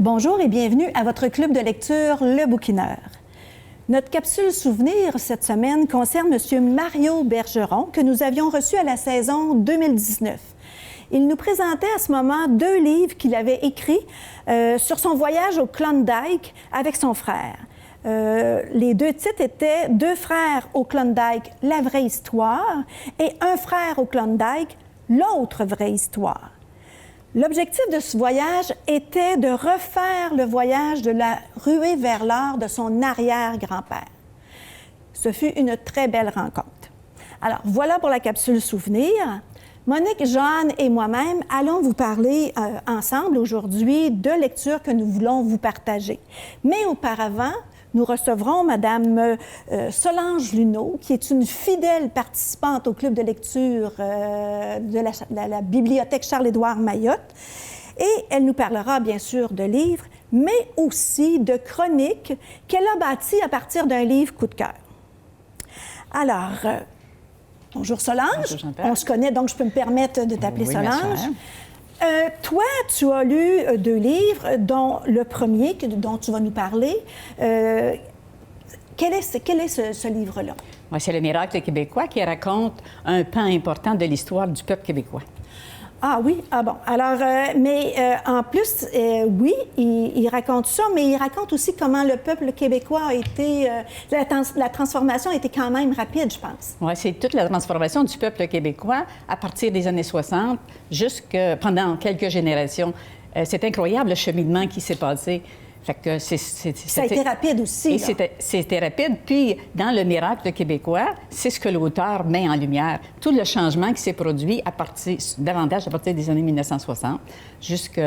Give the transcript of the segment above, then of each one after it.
Bonjour et bienvenue à votre club de lecture Le Bouquineur. Notre capsule souvenir cette semaine concerne M. Mario Bergeron, que nous avions reçu à la saison 2019. Il nous présentait à ce moment 2 livres qu'il avait écrits sur son voyage au Klondike avec son frère. Les 2 titres étaient « 2 frères au Klondike, la vraie histoire » et « Un frère au Klondike, l'autre vraie histoire ». L'objectif de ce voyage était de refaire le voyage de la ruée vers l'or de son arrière-grand-père. Ce fut une très belle rencontre. Alors, voilà pour la capsule souvenir. Monique, Jeanne et moi-même allons vous parler ensemble aujourd'hui de lectures que nous voulons vous partager. Mais auparavant, nous recevrons Mme Solange Luneau, qui est une fidèle participante au club de lecture de la bibliothèque Charles-Édouard Mayotte. Et elle nous parlera bien sûr de livres, mais aussi de chroniques qu'elle a bâties à partir d'un livre coup de cœur. Alors, bonjour Solange. Bonjour Jean-Pierre. On se connaît, donc je peux me permettre de t'appeler Oui, Solange. Toi, tu as lu 2 livres, dont le premier dont tu vas nous parler. Quel est ce livre-là? Moi, c'est Le Miracle québécois qui raconte un pan important de l'histoire du peuple québécois. Ah oui? Ah bon. Alors, en plus, oui, il raconte ça, mais il raconte aussi comment le peuple québécois a été... la transformation a été quand même rapide, je pense. Oui, c'est toute la transformation du peuple québécois à partir des années 60 jusqu'à pendant quelques générations. C'est incroyable le cheminement qui s'est passé. Fait que ça a été rapide aussi. Et c'était rapide. Puis, dans Le Miracle québécois, c'est ce que l'auteur met en lumière. Tout le changement qui s'est produit davantage à partir des années 1960 jusqu'au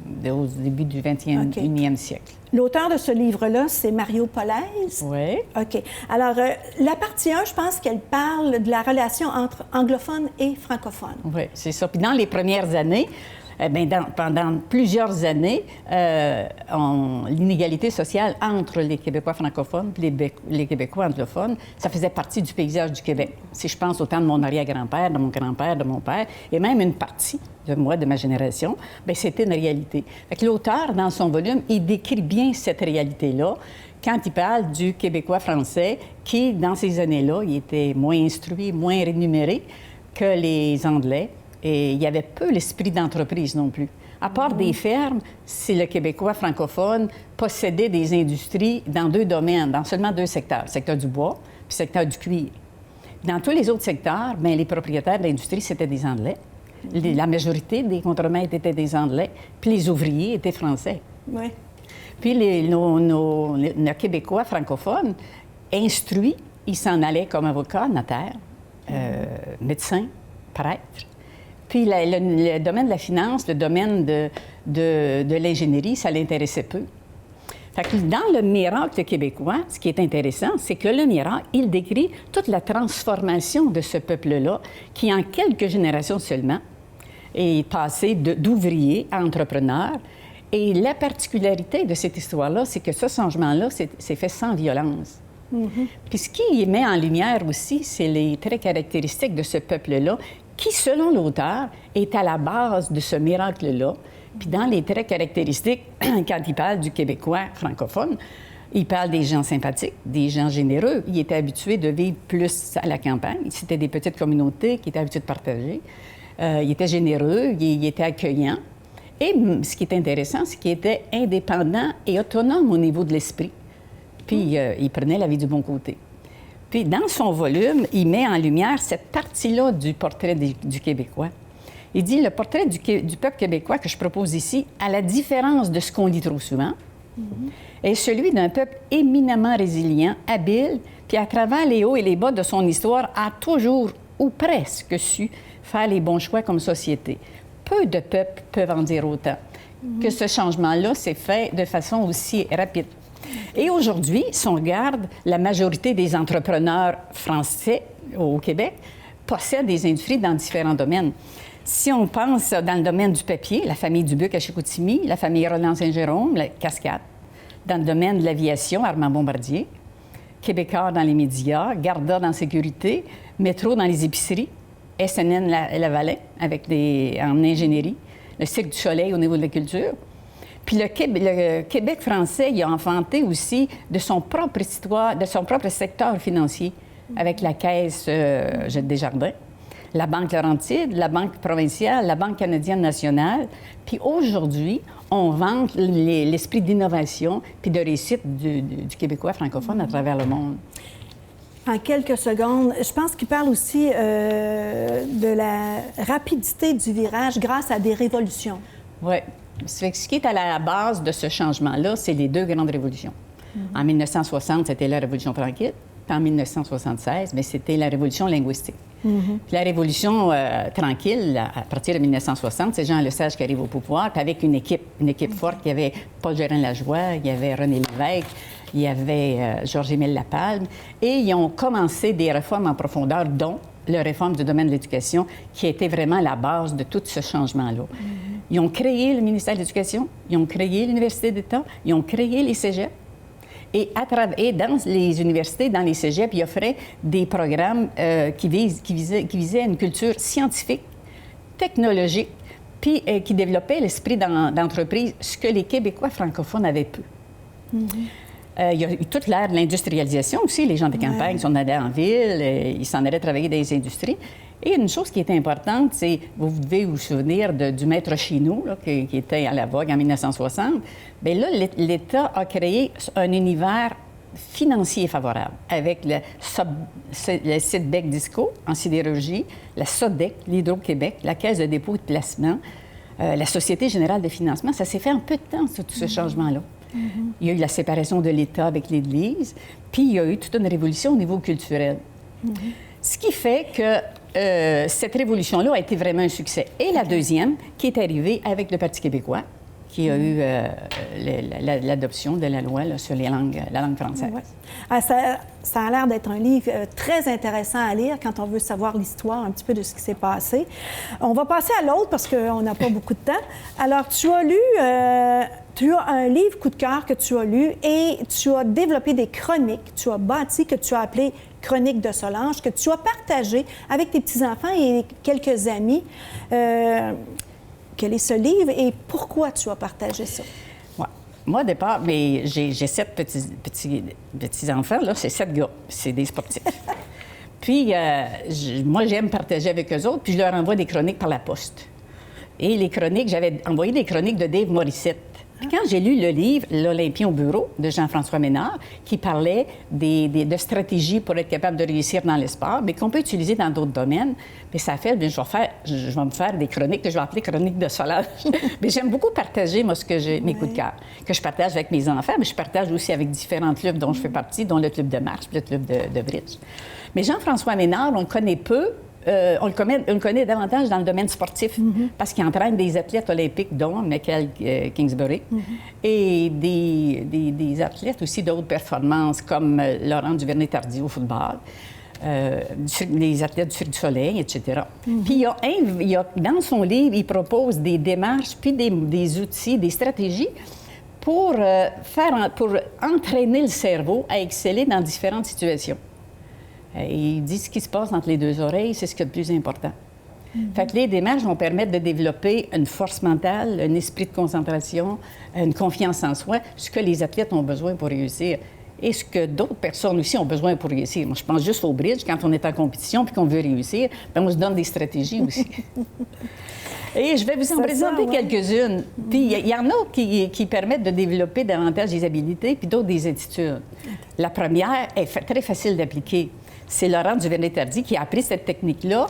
début du 21e siècle. L'auteur de ce livre-là, c'est Mario Polaise. Oui. OK. Alors, la partie 1, je pense qu'elle parle de la relation entre anglophones et francophones. Oui, c'est ça. Puis dans les premières années, pendant plusieurs années, l'inégalité sociale entre les Québécois francophones et les Québécois anglophones, ça faisait partie du paysage du Québec. Si je pense au temps de mon arrière-grand-père, de mon grand-père, de mon père, et même une partie de moi, de ma génération, bien, c'était une réalité. Fait que l'auteur, dans son volume, il décrit bien cette réalité-là quand il parle du Québécois français qui, dans ces années-là, il était moins instruit, moins rémunéré que les Anglais. Et il y avait peu l'esprit d'entreprise non plus. À part des fermes, si le Québécois francophone possédait des industries dans 2 domaines, dans seulement 2 secteurs, le secteur du bois puis le secteur du cuir. Dans tous les autres secteurs, bien, les propriétaires de l'industrie, c'était des Anglais. La majorité des contremaîtres étaient des Anglais, puis les ouvriers étaient français. Oui. Puis nos Québécois francophones, instruits, ils s'en allaient comme avocats, notaires, médecins, prêtres. Puis le domaine de la finance, le domaine de l'ingénierie, ça l'intéressait peu. Fait que dans Le Miracle québécois, ce qui est intéressant, c'est que Le Miracle, il décrit toute la transformation de ce peuple-là, qui en quelques générations seulement est passé d'ouvrier à entrepreneur. Et la particularité de cette histoire-là, c'est que ce changement-là s'est fait sans violence. Mm-hmm. Puis ce qui met en lumière aussi, c'est les traits caractéristiques de ce peuple-là, qui, selon l'auteur, est à la base de ce miracle-là. Puis dans les traits caractéristiques, quand il parle du Québécois francophone, il parle des gens sympathiques, des gens généreux. Il était habitué de vivre plus à la campagne. C'était des petites communautés qui étaient habituées de partager. Il était généreux, il était accueillant. Et ce qui est intéressant, c'est qu'il était indépendant et autonome au niveau de l'esprit. Puis il prenait la vie du bon côté. Puis, dans son volume, il met en lumière cette partie-là du portrait du Québécois. Il dit, le portrait du peuple québécois que je propose ici, à la différence de ce qu'on lit trop souvent, est celui d'un peuple éminemment résilient, habile, puis à travers les hauts et les bas de son histoire, a toujours, ou presque, su faire les bons choix comme société. Peu de peuples peuvent en dire autant. Que ce changement-là s'est fait de façon aussi rapide. Et aujourd'hui, si on regarde, la majorité des entrepreneurs français au Québec possèdent des industries dans différents domaines. Si on pense dans le domaine du papier, la famille Dubuc à Chicoutimi, la famille Roland-Saint-Jérôme, la Cascade. Dans le domaine de l'aviation, Armand Bombardier. Québécois dans les médias, Garda dans la sécurité, Métro dans les épiceries, SNN Lavalais en ingénierie, le Cirque du Soleil au niveau de la culture. Puis le Québec français, il a enfanté aussi de son propre histoire, de son propre secteur financier, avec la Caisse Desjardins, la Banque Laurentide, la Banque provinciale, la Banque canadienne nationale. Puis aujourd'hui, on vante l'esprit d'innovation puis de réussite du Québécois francophone à travers le monde. En quelques secondes, je pense qu'il parle aussi de la rapidité du virage grâce à des révolutions. Oui. Ce qui est à la base de ce changement-là, c'est les deux grandes révolutions. En 1960, c'était la Révolution tranquille. Puis en 1976, bien, c'était la Révolution linguistique. Puis la Révolution tranquille, à partir de 1960, c'est Jean Lesage qui arrive au pouvoir, puis avec une équipe forte. Il y avait Paul Gérin-Lajoie, il y avait René Lévesque, il y avait Georges-Émile Lapalme. Et ils ont commencé des réformes en profondeur, dont la réforme du domaine de l'éducation, qui était vraiment la base de tout ce changement-là. Ils ont créé le ministère de l'Éducation, ils ont créé l'Université d'État, ils ont créé les cégeps. Et dans les universités, dans les cégeps, ils offraient des programmes qui visaient une culture scientifique, technologique, puis qui développaient l'esprit d'entreprise, ce que les Québécois francophones avaient peu. Il y a eu toute l'ère de l'industrialisation aussi. Les gens des campagnes s'en allaient en ville, ils s'en allaient travailler dans les industries. Et une chose qui est importante, c'est, vous devez vous souvenir du maître Chinook, là, qui était à la vogue en 1960. Bien là, l'État a créé un univers financier favorable avec le Sidbec Disco en sidérurgie, la SODEC, l'Hydro-Québec, la Caisse de dépôt et de placement, la Société générale de financement. Ça s'est fait en peu de temps, tout ce changement-là. Il y a eu la séparation de l'État avec l'Église, puis il y a eu toute une révolution au niveau culturel. Ce qui fait que cette révolution-là a été vraiment un succès. Et la deuxième, qui est arrivée avec le Parti québécois, qui a eu l'adoption de la loi là, sur la langue française. Ouais. Ah, ça a l'air d'être un livre très intéressant à lire quand on veut savoir l'histoire un petit peu de ce qui s'est passé. On va passer à l'autre parce qu'on n'a pas beaucoup de temps. Alors, tu as lu... Tu as un livre coup de cœur que tu as lu et tu as développé des chroniques, tu as bâti, que tu as appelé Chroniques de Solange, que tu as partagé avec tes petits-enfants et quelques amis. Quel est ce livre et pourquoi tu as partagé ça? Ouais. Moi, au départ, j'ai 7 petits-enfants, là, c'est 7 gars, c'est des sportifs. Puis, moi, j'aime partager avec eux autres, puis je leur envoie des chroniques par la poste. Et les chroniques, j'avais envoyé des chroniques de Dave Morissette. Puis quand j'ai lu le livre « L'Olympien au bureau » de Jean-François Ménard, qui parlait de stratégies pour être capable de réussir dans le sport, mais qu'on peut utiliser dans d'autres domaines, mais ça fait, bien, je vais me faire des chroniques que je vais appeler chroniques de Solange. Mais j'aime beaucoup partager, moi, mes coups de cœur, que je partage avec mes enfants, mais je partage aussi avec différents clubs dont je fais partie, dont le club de marche, puis le club de bridge. Mais Jean-François Ménard, on le connaît peu. On le connaît davantage dans le domaine sportif parce qu'il entraîne des athlètes olympiques, dont Michael Kingsbury, et des athlètes aussi d'autres performances, comme Laurent Duvernay-Tardy au football, les athlètes du Cirque du Soleil, etc. Puis dans son livre, il propose des démarches, puis des outils, des stratégies pour entraîner le cerveau à exceller dans différentes situations. Il dit ce qui se passe entre les deux oreilles, c'est ce qui est le plus important. Fait que les démarches vont permettre de développer une force mentale, un esprit de concentration, une confiance en soi, ce que les athlètes ont besoin pour réussir et ce que d'autres personnes aussi ont besoin pour réussir. Moi, je pense juste au bridge, quand on est en compétition puis qu'on veut réussir, bien, on se donne des stratégies aussi. Et je vais vous en présenter quelques-unes. Puis il y en a qui permettent de développer davantage des habiletés, puis d'autres des attitudes. La première est très facile d'appliquer. C'est Laurent Duvernay-Tardy qui a appris cette technique-là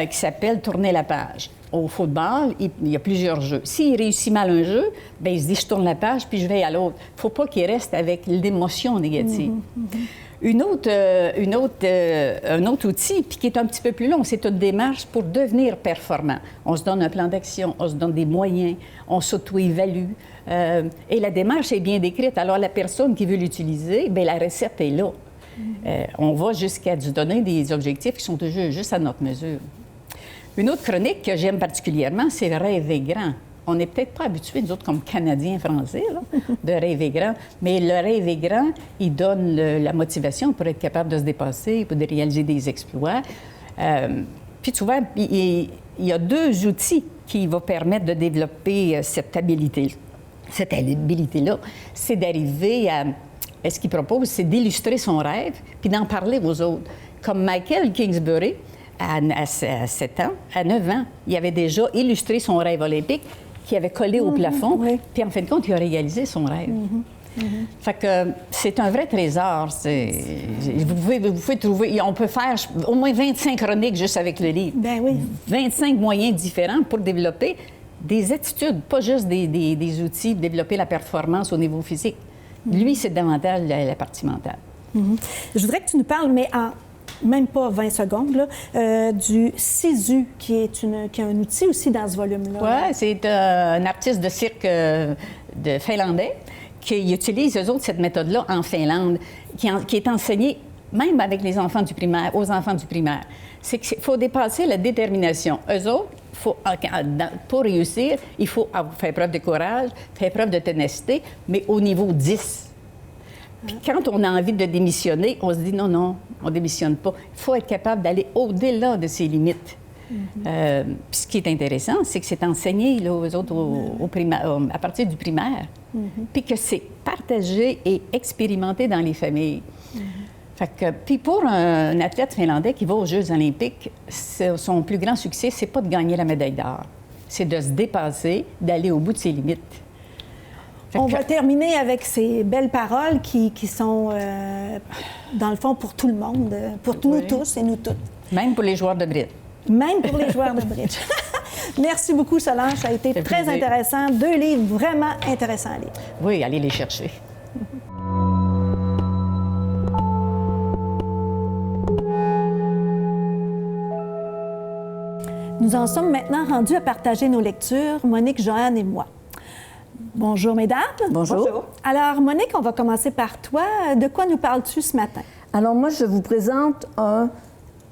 qui s'appelle « tourner la page ». Au football, il y a plusieurs jeux. S'il réussit mal un jeu, bien, il se dit « je tourne la page, puis je vais à l'autre ». Il ne faut pas qu'il reste avec l'émotion négative. Un autre outil, puis qui est un petit peu plus long, c'est une démarche pour devenir performant. On se donne un plan d'action, on se donne des moyens, on s'auto-évalue. Et la démarche est bien décrite. Alors, la personne qui veut l'utiliser, bien, la recette est là. On va jusqu'à se donner des objectifs qui sont juste à notre mesure. Une autre chronique que j'aime particulièrement, c'est « Rêver grand ». On n'est peut-être pas habitués, nous autres, comme Canadiens français, là, de rêver grand, mais le rêver grand, il donne la motivation pour être capable de se dépasser, pour de réaliser des exploits. Puis souvent, il y a 2 outils qui vont permettre de développer cette habilité. cette habilité-là, c'est d'arriver à... Ce qu'il propose, c'est d'illustrer son rêve puis d'en parler aux autres. Comme Michael Kingsbury, à 7 ans, à 9 ans, il avait déjà illustré son rêve olympique qui avait collé au plafond. Oui. Puis en fin de compte, il a réalisé son rêve. Fait que c'est un vrai trésor. Vous pouvez trouver... On peut faire au moins 25 chroniques juste avec le livre. Ben oui. 25 moyens différents pour développer des attitudes, pas juste des outils, développer la performance au niveau physique. Lui, c'est davantage la partie mentale. Je voudrais que tu nous parles, mais en même pas 20 secondes, là, du SISU, qui est un outil aussi dans ce volume-là. Oui, c'est un artiste de cirque de finlandais qui utilise, eux autres, cette méthode-là en Finlande, qui est enseignée même avec les enfants du primaire, aux enfants du primaire. C'est qu'il faut dépasser la détermination. Eux autres, pour réussir, il faut faire preuve de courage, faire preuve de ténacité, mais au niveau 10. Puis quand on a envie de démissionner, on se dit non, on ne démissionne pas. Il faut être capable d'aller au-delà de ses limites. Puis ce qui est intéressant, c'est que c'est enseigné là, aux autres à partir du primaire, puis que c'est partagé et expérimenté dans les familles. Fait que, puis pour un athlète finlandais qui va aux Jeux olympiques, son plus grand succès, c'est pas de gagner la médaille d'or, c'est de se dépasser, d'aller au bout de ses limites. On va terminer avec ces belles paroles qui sont, dans le fond, pour tout le monde, pour nous tous et nous toutes. Même pour les joueurs de bridge. Même pour les joueurs de bridge. Merci beaucoup, Solange. Ça a été très intéressant. 2 livres vraiment intéressants à lire. Oui, allez les chercher. Nous en sommes maintenant rendus à partager nos lectures, Monique, Joanne et moi. Bonjour, mesdames. Bonjour. Alors, Monique, on va commencer par toi. De quoi nous parles-tu ce matin? Alors, moi, je vous présente un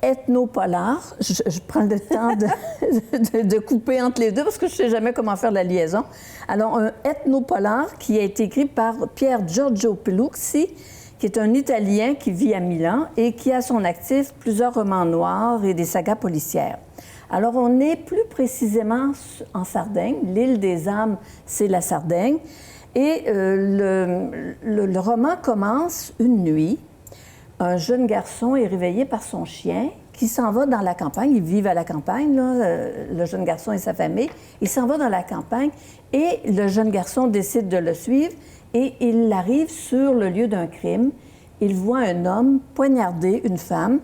ethnopolar. Je prends le temps de couper entre les deux parce que je ne sais jamais comment faire la liaison. Alors, un ethnopolar qui a été écrit par Pier Giorgio Pelucci, qui est un Italien qui vit à Milan et qui a à son actif plusieurs romans noirs et des sagas policières. Alors, on est plus précisément en Sardaigne. L'île des âmes, c'est la Sardaigne. Et le roman commence une nuit. Un jeune garçon est réveillé par son chien qui s'en va dans la campagne. Ils vivent à la campagne, là, le jeune garçon et sa famille. Il s'en va dans la campagne et le jeune garçon décide de le suivre et il arrive sur le lieu d'un crime. Il voit un homme poignarder une femme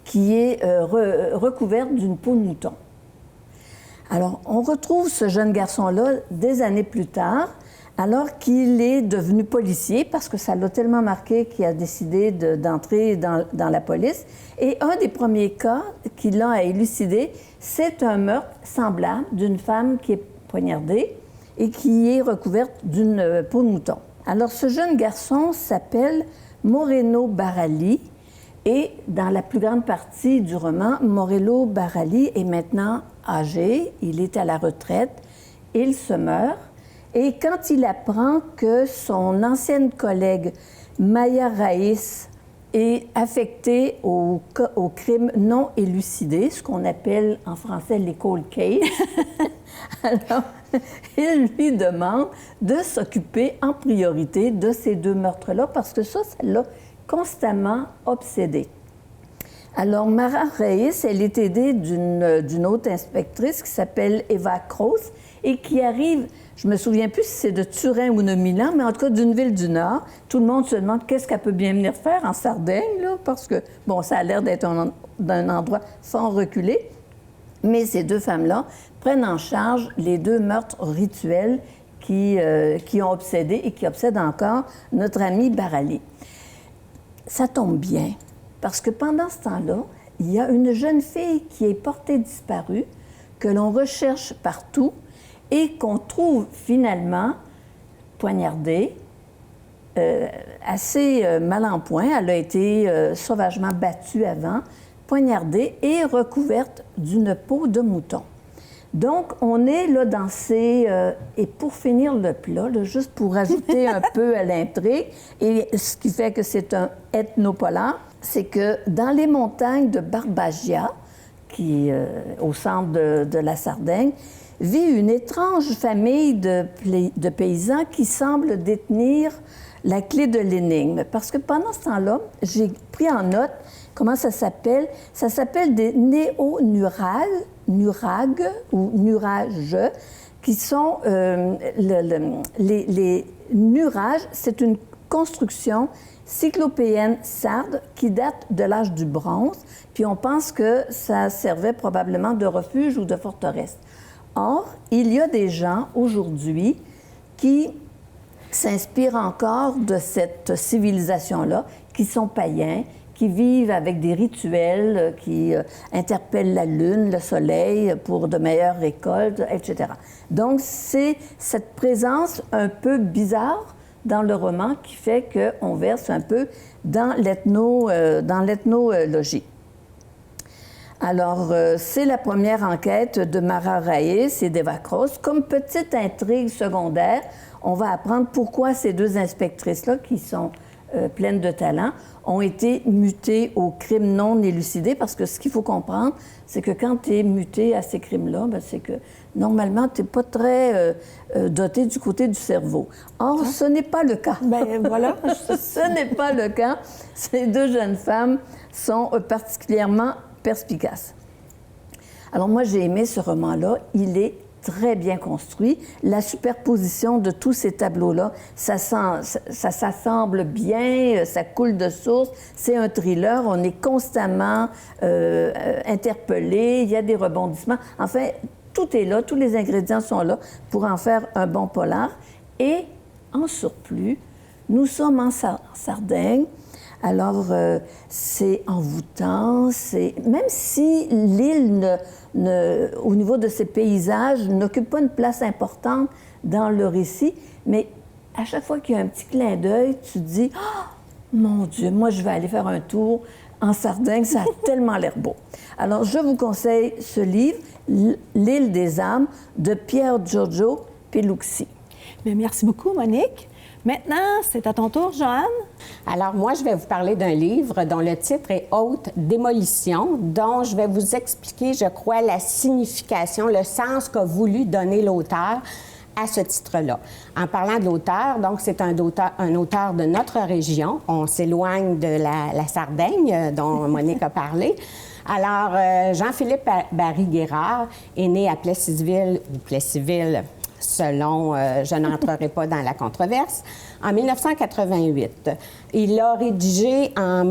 qui est recouverte d'une peau de mouton. Alors, on retrouve ce jeune garçon-là des années plus tard, alors qu'il est devenu policier, parce que ça l'a tellement marqué qu'il a décidé d'entrer dans la police. Et un des premiers cas qu'il a à élucider, c'est un meurtre semblable d'une femme qui est poignardée et qui est recouverte d'une peau de mouton. Alors, ce jeune garçon s'appelle Moreno Baralli. Et dans la plus grande partie du roman, Moreno Baralli est maintenant âgé, il est à la retraite, il se meurt. Et quand il apprend que son ancienne collègue Maya Raïs est affectée au crime non élucidé, ce qu'on appelle en français les cold cases, alors il lui demande de s'occuper en priorité de ces 2 meurtres-là parce que ça l'a constamment obsédée. Alors, Mara Reyes, elle est aidée d'une autre inspectrice qui s'appelle Eva Kroos et qui arrive, je me souviens plus si c'est de Turin ou de Milan, mais en tout cas d'une ville du Nord. Tout le monde se demande qu'est-ce qu'elle peut bien venir faire en Sardaigne, là, parce que, bon, ça a l'air d'être d'un endroit fort reculé. Mais ces 2 femmes-là prennent en charge les 2 meurtres rituels qui ont obsédé et qui obsèdent encore notre ami Baralli. Ça tombe bien, parce que pendant ce temps-là, il y a une jeune fille qui est portée disparue, que l'on recherche partout et qu'on trouve finalement poignardée, assez mal en point. Elle a été sauvagement battue avant, poignardée et recouverte d'une peau de mouton. Donc, on est là dans ces... et pour finir le plat, là, juste pour ajouter un peu à l'intrigue, et ce qui fait que c'est un ethnopolar, c'est que dans les montagnes de Barbagia, qui est au centre de la Sardaigne, vit une étrange famille de paysans qui semblent détenir la clé de l'énigme. Parce que pendant ce temps-là, j'ai pris en note comment ça s'appelle. Ça s'appelle des néonurages ou nurages, qui sont les nurages. C'est une construction cyclopéenne sarde qui date de l'âge du bronze, puis on pense que ça servait probablement de refuge ou de forteresse. Or, il y a des gens aujourd'hui qui s'inspirent encore de cette civilisation-là, qui sont païens, qui vivent avec des rituels, qui interpellent la lune, le soleil pour de meilleures récoltes, etc. Donc, c'est cette présence un peu bizarre dans le roman qui fait qu'on verse un peu dans l'ethnologie. Alors, c'est la première enquête de Mara Raïs et d'Eva Cross. Comme petite intrigue secondaire, on va apprendre pourquoi ces deux inspectrices-là, qui sont pleines de talent, ont été mutées aux crimes non élucidés, parce que ce qu'il faut comprendre, c'est que quand tu es muté à ces crimes-là, bien, c'est que normalement, tu n'es pas très doté du côté du cerveau. Or, ce n'est pas le cas. Bien, voilà. Ce n'est pas le cas. Ces deux jeunes femmes sont particulièrement perspicaces. Alors moi, j'ai aimé ce roman-là. Il est très bien construit. La superposition de tous ces tableaux-là, ça s'assemble bien, ça coule de source. C'est un thriller, on est constamment interpellé, il y a des rebondissements. Enfin, tout est là, tous les ingrédients sont là pour en faire un bon polar. Et en surplus, nous sommes en Sardaigne. Alors, c'est envoûtant, même si l'île, au niveau de ses paysages, n'occupe pas une place importante dans le récit, mais à chaque fois qu'il y a un petit clin d'œil, tu te dis « Oh, mon Dieu, moi, je vais aller faire un tour en Sardaigne, ça a tellement l'air beau. » Alors, je vous conseille ce livre, « L'île des âmes » de Pier Giorgio Pellucci. Bien, merci beaucoup, Monique. Maintenant, c'est à ton tour, Joanne. Alors, moi, je vais vous parler d'un livre dont le titre est « Haute démolition », dont je vais vous expliquer, je crois, la signification, le sens qu'a voulu donner l'auteur à ce titre-là. En parlant de l'auteur, donc, c'est un auteur de notre région. On s'éloigne de la Sardaigne, dont Monique a parlé. Alors, Jean-Philippe Barry-Guérard est né à Plessisville, ou Plessisville, selon, je n'entrerai pas dans la controverse, en 1988. Il a rédigé en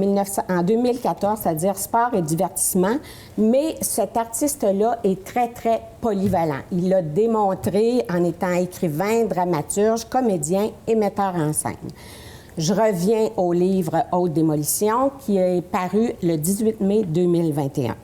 2014, c'est-à-dire Sport et divertissement, mais cet artiste-là est très, très polyvalent. Il l'a démontré en étant écrivain, dramaturge, comédien et metteur en scène. Je reviens au livre « Haute démolition » qui est paru le 18 mai 2021.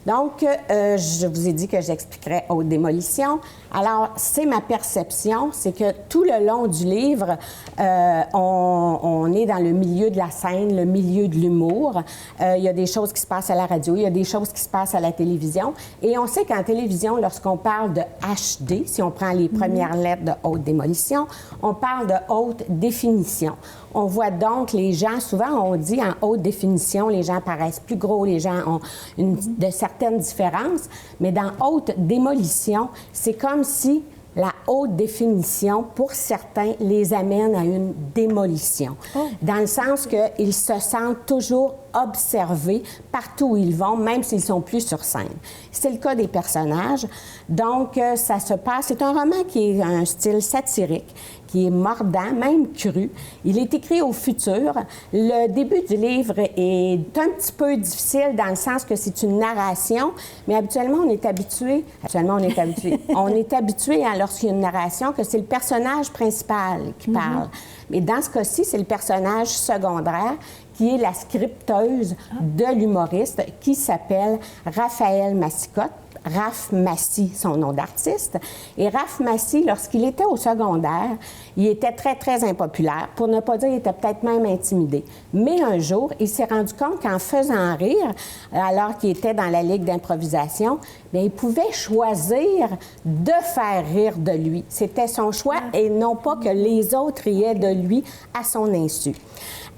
Donc, je vous ai dit que j'expliquerais Haute démolition. Alors, c'est ma perception, c'est que tout le long du livre, on est dans le milieu de la scène, le milieu de l'humour. Il y a des choses qui se passent à la radio, il y a des choses qui se passent à la télévision. Et on sait qu'en télévision, lorsqu'on parle de HD, si on prend les premières lettres de Haute démolition, on parle de haute définition. On voit donc les gens, souvent on dit en haute définition, les gens paraissent plus gros, les gens ont de certaines différences, mais dans haute démolition, c'est comme si la haute définition, pour certains, les amène à une démolition. Dans le sens qu'ils se sentent toujours observés partout où ils vont, même s'ils sont plus sur scène. C'est le cas des personnages. Donc, ça se passe... C'est un roman qui est un style satirique, qui est mordant, même cru. Il est écrit au futur. Le début du livre est un petit peu difficile dans le sens que c'est une narration, mais habituellement, on est habitué, lorsqu'il y a une narration, que c'est le personnage principal qui parle. Mais dans ce cas-ci, c'est le personnage secondaire qui est la scripteuse de l'humoriste qui s'appelle Raphaël Massicotte. Raph Massy, son nom d'artiste. Et Raph Massy, lorsqu'il était au secondaire, il était très, très impopulaire. Pour ne pas dire, il était peut-être même intimidé. Mais un jour, il s'est rendu compte qu'en faisant rire, alors qu'il était dans la ligue d'improvisation, bien, il pouvait choisir de faire rire de lui. C'était son choix et non pas que les autres riaient de lui à son insu.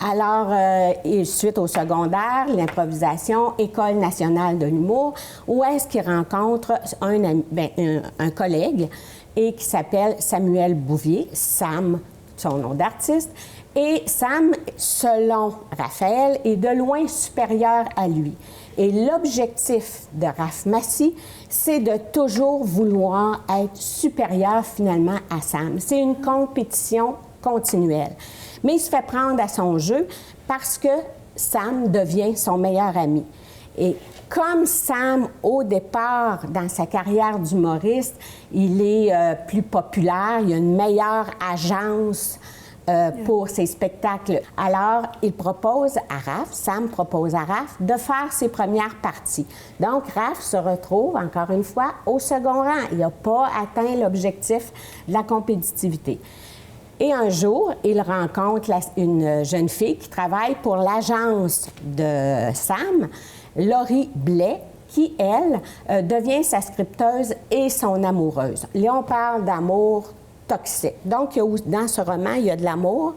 Alors, suite au secondaire, l'improvisation, École nationale de l'humour, où est-ce qu'il rencontre rencontre un collègue et qui s'appelle Samuel Bouvier, Sam, son nom d'artiste. Et Sam, selon Raphaël, est de loin supérieur à lui. Et l'objectif de Raph Massy, c'est de toujours vouloir être supérieur finalement à Sam. C'est une compétition continuelle. Mais il se fait prendre à son jeu parce que Sam devient son meilleur ami. Et comme Sam, au départ, dans sa carrière d'humoriste, il est plus populaire, il a une meilleure agence pour ses spectacles. Alors, Sam propose à Raph de faire ses premières parties. Donc, Raph se retrouve, encore une fois, au second rang. Il n'a pas atteint l'objectif de la compétitivité. Et un jour, il rencontre une jeune fille qui travaille pour l'agence de Sam, Laurie Blais, qui, elle, devient sa scripteuse et son amoureuse. Là, on parle d'amour toxique. Donc, dans ce roman, il y a de l'amour,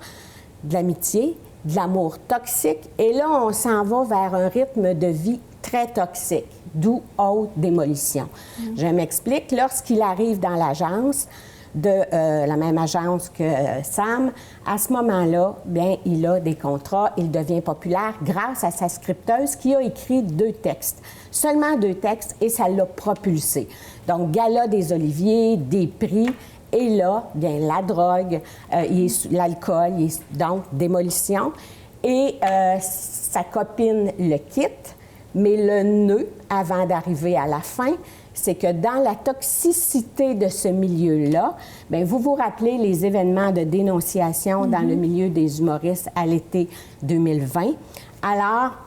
de l'amitié, de l'amour toxique. Et là, on s'en va vers un rythme de vie très toxique, d'où haute démolition. Je m'explique. Lorsqu'il arrive dans l'agence, de la même agence que Sam, à ce moment-là, bien, il a des contrats, il devient populaire grâce à sa scripteuse qui a écrit 2 textes. Seulement 2 textes et ça l'a propulsé. Donc, Gala des Oliviers, des prix. Et là, bien, la drogue, l'alcool, donc démolition. Et sa copine le quitte, mais le nœud, avant d'arriver à la fin, c'est que dans la toxicité de ce milieu-là, bien, vous vous rappelez les événements de dénonciation dans le milieu des humoristes à l'été 2020. Alors,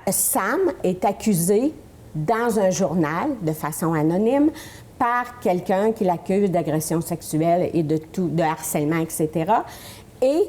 Sam est accusé dans un journal, de façon anonyme, par quelqu'un qui l'accuse d'agression sexuelle et de harcèlement, etc. Et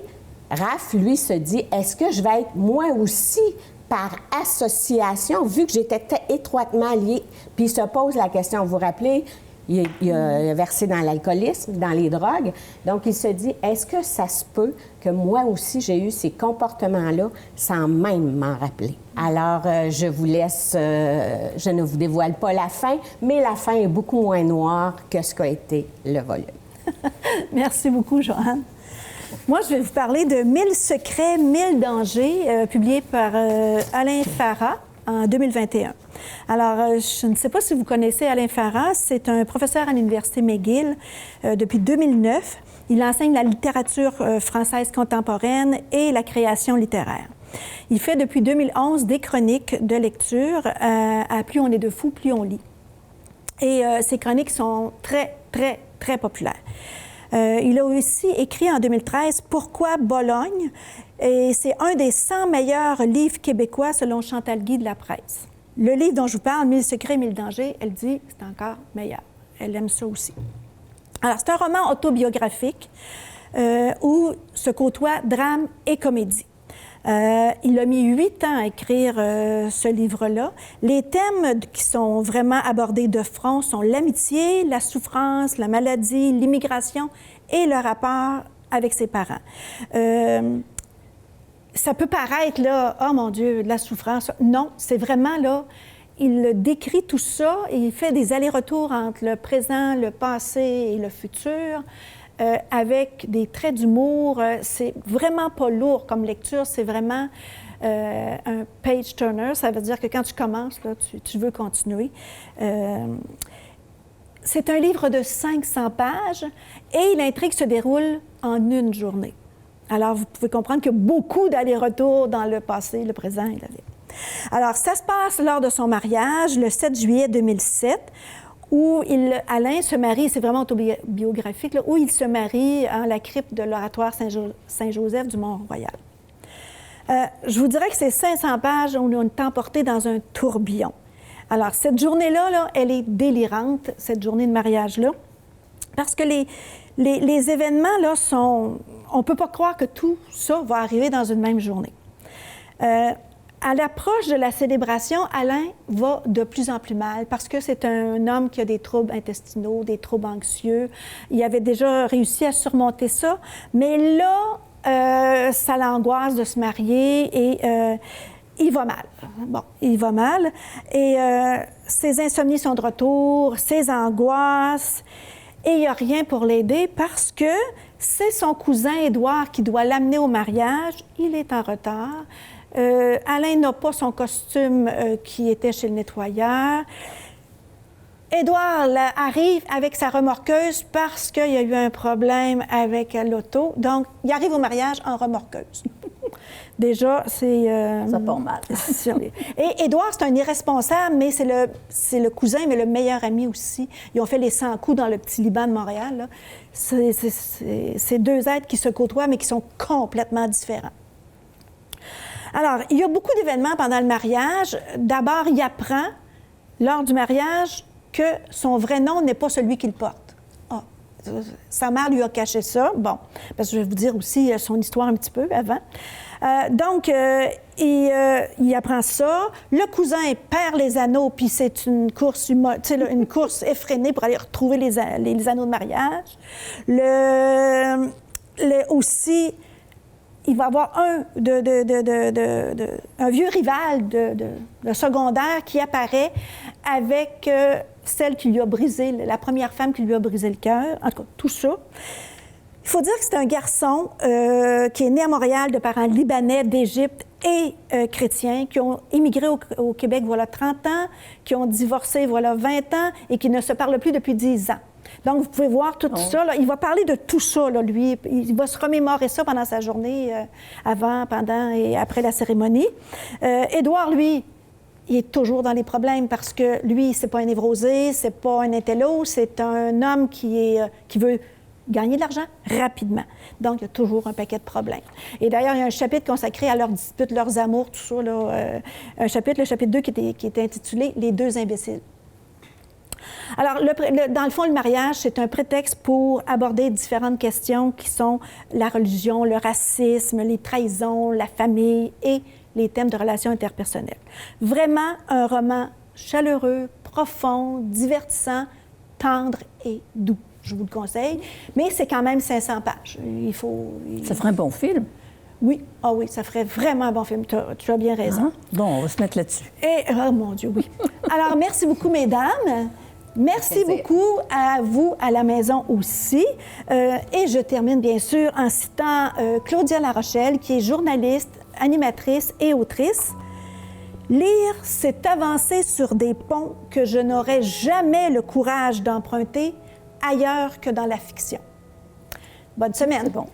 Raph, lui, se dit, est-ce que je vais être moi aussi par association, vu que j'étais étroitement liée? Puis il se pose la question, vous vous rappelez, il a versé dans l'alcoolisme, dans les drogues. Donc, il se dit, est-ce que ça se peut que moi aussi, j'ai eu ces comportements-là sans même m'en rappeler? Alors, je vous laisse, je ne vous dévoile pas la fin, mais la fin est beaucoup moins noire que ce qu'a été le volume. Merci beaucoup, Joanne. Moi, je vais vous parler de 1000 secrets, 1000 dangers, publié par Alain Farah en 2021. Alors, je ne sais pas si vous connaissez Alain Farah, c'est un professeur à l'Université McGill depuis 2009. Il enseigne la littérature française contemporaine et la création littéraire. Il fait depuis 2011 des chroniques de lecture à Plus on est de fous, plus on lit. Et ces chroniques sont très, très, très populaires. Il a aussi écrit en 2013 « Pourquoi Bologne ?» et c'est un des 100 meilleurs livres québécois selon Chantal Guy de La Presse. Le livre dont je vous parle, « 1000 secrets, 1000 dangers », elle dit que c'est encore meilleur. Elle aime ça aussi. Alors, c'est un roman autobiographique où se côtoient drame et comédie. Il a mis 8 ans à écrire ce livre-là. Les thèmes qui sont vraiment abordés de front sont l'amitié, la souffrance, la maladie, l'immigration et le rapport avec ses parents. Ça peut paraître, là, oh mon Dieu, de la souffrance. Non, c'est vraiment, là, il décrit tout ça et il fait des allers-retours entre le présent, le passé et le futur. Avec des traits d'humour. C'est vraiment pas lourd comme lecture, c'est vraiment un page-turner. Ça veut dire que quand tu commences, là, tu veux continuer. C'est un livre de 500 pages et l'intrigue se déroule en une journée. Alors, vous pouvez comprendre qu'il y a beaucoup d'allers-retours dans le passé, le présent et l'avenir. Alors, ça se passe lors de son mariage, le 7 juillet 2007, où Alain se marie, c'est vraiment autobiographique, là, où il se marie à la crypte de l'oratoire Saint-Joseph du Mont-Royal. Je vous dirais que c'est 500 pages où on est emporté dans un tourbillon. Alors, cette journée-là, là, elle est délirante, cette journée de mariage-là, parce que les événements, là, sont... On ne peut pas croire que tout ça va arriver dans une même journée. À l'approche de la célébration, Alain va de plus en plus mal parce que c'est un homme qui a des troubles intestinaux, des troubles anxieux. Il avait déjà réussi à surmonter ça, mais là, ça l'angoisse de se marier et il va mal. Bon, il va mal. Et ses insomnies sont de retour, ses angoisses. Et il n'y a rien pour l'aider parce que c'est son cousin Édouard qui doit l'amener au mariage. Il est en retard. Alain n'a pas son costume qui était chez le nettoyeur. Édouard arrive avec sa remorqueuse parce qu'il y a eu un problème avec l'auto. Donc, il arrive au mariage en remorqueuse. Déjà, c'est... Ça part mal. Et Édouard, c'est un irresponsable, mais c'est le cousin, mais le meilleur ami aussi. Ils ont fait les 100 coups dans le petit Liban de Montréal, là. C'est deux êtres qui se côtoient, mais qui sont complètement différents. Alors, il y a beaucoup d'événements pendant le mariage. D'abord, il apprend, lors du mariage, que son vrai nom n'est pas celui qu'il porte. Ah, sa mère lui a caché ça. Bon, parce que je vais vous dire aussi son histoire un petit peu avant. Donc, il apprend ça. Le cousin perd les anneaux, puis c'est une course, une course effrénée pour aller retrouver les anneaux de mariage. Aussi, il va avoir un vieux rival de secondaire qui apparaît avec celle qui lui a brisé, la première femme qui lui a brisé le cœur. En tout cas, tout ça. Il faut dire que c'est un garçon qui est né à Montréal de parents libanais, d'Égypte et chrétiens, qui ont immigré au Québec voilà 30 ans, qui ont divorcé voilà 20 ans et qui ne se parlent plus depuis 10 ans. Donc, vous pouvez voir tout ça. Là. Il va parler de tout ça, là, lui. Il va se remémorer ça pendant sa journée, avant, pendant et après la cérémonie. Édouard, lui, il est toujours dans les problèmes parce que lui, c'est pas un névrosé, c'est pas un intello, c'est un homme qui veut gagner de l'argent rapidement. Donc, il y a toujours un paquet de problèmes. Et d'ailleurs, il y a un chapitre consacré à leurs disputes, leurs amours, tout ça, là. Un chapitre, le chapitre 2, qui était intitulé « Les deux imbéciles ». Alors, dans le fond, le mariage, c'est un prétexte pour aborder différentes questions qui sont la religion, le racisme, les trahisons, la famille et les thèmes de relations interpersonnelles. Vraiment un roman chaleureux, profond, divertissant, tendre et doux. Je vous le conseille. Mais c'est quand même 500 pages. Ça ferait un bon film. Oui. Ah oui, ça ferait vraiment un bon film. Tu as bien raison. Bon, on va se mettre là-dessus. Oh mon Dieu, oui. Alors, merci beaucoup, mesdames. Merci beaucoup à vous à la maison aussi. Et je termine bien sûr en citant Claudia Larochelle, qui est journaliste, animatrice et autrice. « Lire, c'est avancer sur des ponts que je n'aurais jamais le courage d'emprunter ailleurs que dans la fiction. » Bonne semaine. Bon.